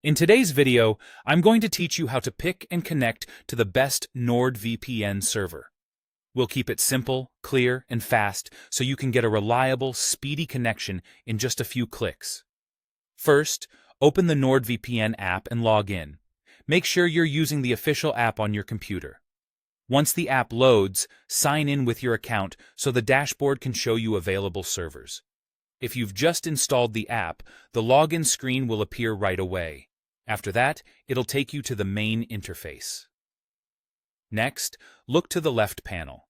In today's video, I'm going to teach you how to pick and connect to the best NordVPN server. We'll keep it simple, clear, and fast so you can get a reliable, speedy connection in just a few clicks. First, open the NordVPN app and log in. Make sure you're using the official app on your computer. Once the app loads, sign in with your account so the dashboard can show you available servers. If you've just installed the app, the login screen will appear right away. After that, it'll take you to the main interface. Next, look to the left panel.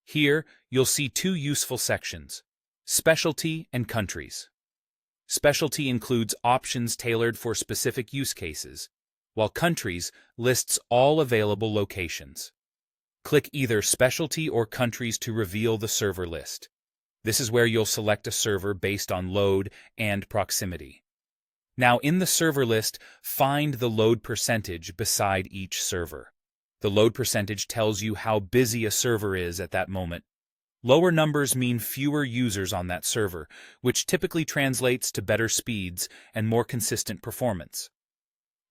Here, you'll see two useful sections: Specialty and Countries. Specialty includes options tailored for specific use cases, while Countries lists all available locations. Click either Specialty or Countries to reveal the server list. This is where you'll select a server based on load and proximity. Now, in the server list, find the load percentage beside each server. The load percentage tells you how busy a server is at that moment. Lower numbers mean fewer users on that server, which typically translates to better speeds and more consistent performance.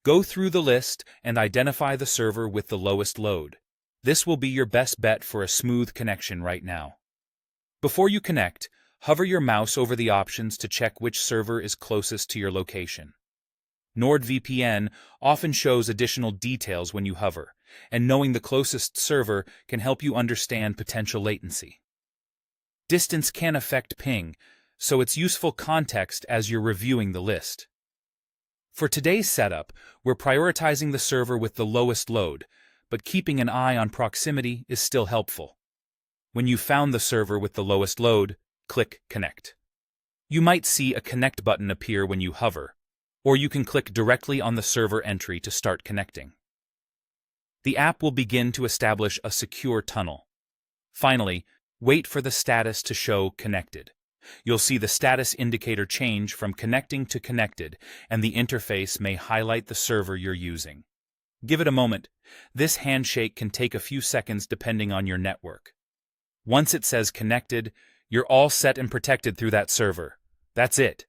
Go through the list and identify the server with the lowest load. This will be your best bet for a smooth connection right now. Before you connect, hover your mouse over the options to check which server is closest to your location. NordVPN often shows additional details when you hover, and knowing the closest server can help you understand potential latency. Distance can affect ping, so it's useful context as you're reviewing the list. For today's setup, we're prioritizing the server with the lowest load, but keeping an eye on proximity is still helpful. When you've found the server with the lowest load, click Connect. You might see a Connect button appear when you hover, or you can click directly on the server entry to start connecting. The app will begin to establish a secure tunnel. Finally, wait for the status to show Connected. You'll see the status indicator change from connecting to connected, and the interface may highlight the server you're using. Give it a moment. This handshake can take a few seconds depending on your network. Once it says connected, you're all set and protected through that server. That's it.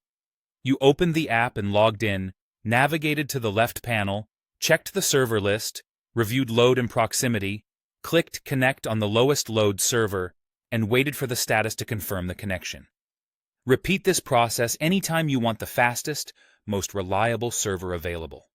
You opened the app and logged in, navigated to the left panel, checked the server list, reviewed load and proximity, clicked Connect on the lowest load server, and waited for the status to confirm the connection. Repeat this process anytime you want the fastest, most reliable server available.